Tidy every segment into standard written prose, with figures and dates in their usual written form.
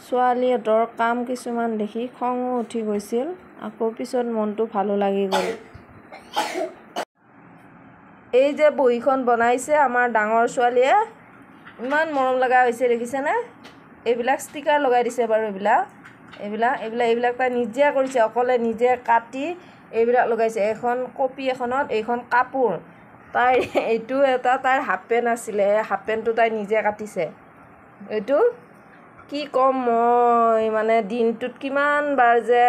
ছোৱালীহঁতৰ কাম কিছুমান দেখি খঙো উঠি গৈছিল, আকৌ পিছত মনটো ভালো লাগি গ'ল। এই যে বহীখন বনাইছে আমাৰ ডাঙৰ ছোৱালীয়ে, ইমান মৰম লগা হৈছে দেখিছেনে? এইবিলাক ষ্টিকাৰ লগাই দিছে বাৰু। এইবিলাক তাই নিজে কৰিছে, অকলে নিজে কাটি এইবিলাক লগাইছে। এখন কপি এখনত এইখন কাপোৰ, তাইৰ এইটো এটা তাইৰ হাফ পেণ্ট আছিলে, হাফ পেণ্টটো তাই নিজে কাটিছে। এইটো কি ক'ম মই, মানে দিনটোত কিমান বাৰ যে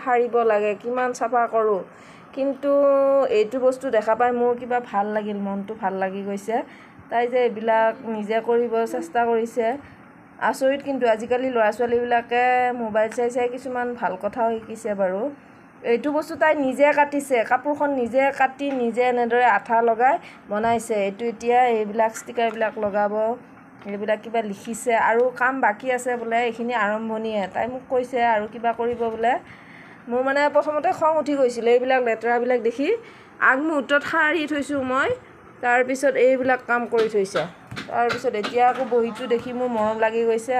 সাৰিব লাগে, কিমান চাফা কৰোঁ, কিন্তু এইটো বস্তু দেখা পাই মোৰ কিবা ভাল লাগিল, মনটো ভাল লাগি গৈছে। তাই যে এইবিলাক নিজে কৰিব চেষ্টা কৰিছে, আচৰিত। কিন্তু আজিকালি ল'ৰা ছোৱালীবিলাকে মোবাইল চাই চাই কিছুমান ভাল কথাও শিকিছে বাৰু। এইটো বস্তু তাই নিজে কাটিছে, কাপোৰখন নিজে কাটি নিজে এনেদৰে আঠা লগাই বনাইছে। এইটো এতিয়া এইবিলাক ষ্টিকাৰবিলাক লগাব, এইবিলাক কিবা লিখিছে, আৰু কাম বাকী আছে বোলে, এইখিনি আৰম্ভণিহে। তাই মোক কৈছে আৰু কিবা কৰিব বোলে। মোৰ মানে প্ৰথমতে খং উঠি গৈছিলে এইবিলাক লেতেৰাবিলাক দেখি। আগমুহূৰ্তত সাৰি থৈছোঁ মই, তাৰপিছত এইবিলাক কাম কৰি থৈছে। তাৰপিছত এতিয়া আকৌ বহীটো দেখি মোৰ মৰম লাগি গৈছে,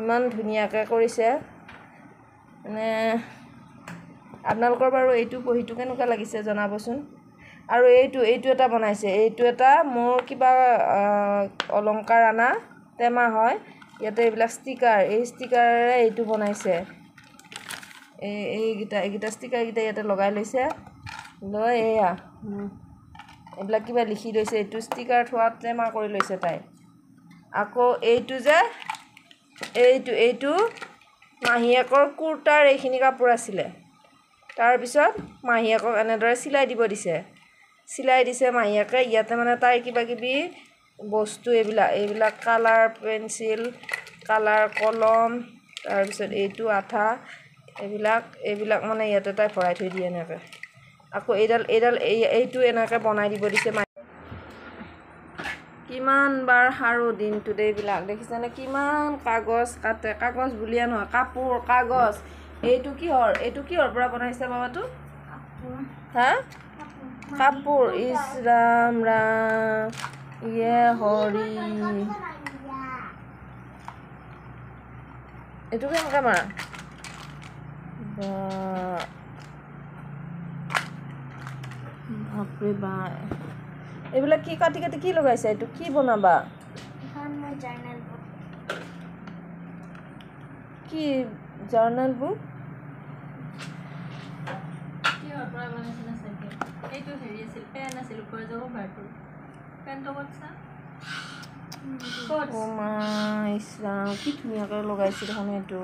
ইমান ধুনীয়াকৈ কৰিছে। মানে আপোনালোকৰ বাৰু এইটো বহীটো কেনেকুৱা লাগিছে জনাবচোন। আৰু এইটো এটা বনাইছে, এইটো এটা মোৰ কিবা অলংকাৰ আনা টেমা হয়, ইয়াতে এইবিলাক ষ্টিকাৰ, এই ষ্টিকাৰেৰে এইটো বনাইছে। এইকেইটা ষ্টিকাৰকেইটা ইয়াতে লগাই লৈছে, লৈ এইবিলাক কিবা লিখি লৈছে। এইটো ষ্টিকাৰ থোৱা টেমা কৰি লৈছে তাই। আকৌ এইটো যে এইটো মাহীয়েকৰ কুৰ্তাৰ এইখিনি কাপোৰ আছিলে, তাৰপিছত মাহীয়েকক এনেদৰে চিলাই দিব দিছে, চিলাই দিছে মাহীয়েকে। ইয়াতে মানে তাই কিবা কিবি বস্তু এইবিলাক কালাৰ পেঞ্চিল, কালাৰ কলম, তাৰপিছত এইটো আঠা, এইবিলাক মানে ইয়াতে তাই ভৰাই থৈ দিয়ে এনেকৈ। আকৌ এইটো এনেকৈ বনাই দিব দিছে। কিমান বাৰ সাৰো দিনটোত এইবিলাক দেখিছেনে? কিমান কাগজ কাটে, কাগজ বুলিয়ে নহয়, কাপোৰ, কাগজ। এইটো কিহৰ পৰা বনাইছে বাবাটো? হা? কাপোৰ। ইছ ৰাম ৰাম, ইয়ে হৰি, এইটো কেনেকৈ মাৰা? বাপৰে বা, এইবিলাক কি কাটি কাটি কি লগাইছে? এইটো কি বনাবা? কি জাৰ্নেল বুক? এইটো হেৰি আছিল, পেন আছিল, ওপৰত যাব ভাৰটোৰ পেনটো ক'তছা? ইছ ৰাম, কি ধুনীয়াকৈ লগাইছে দেখোন এইটো।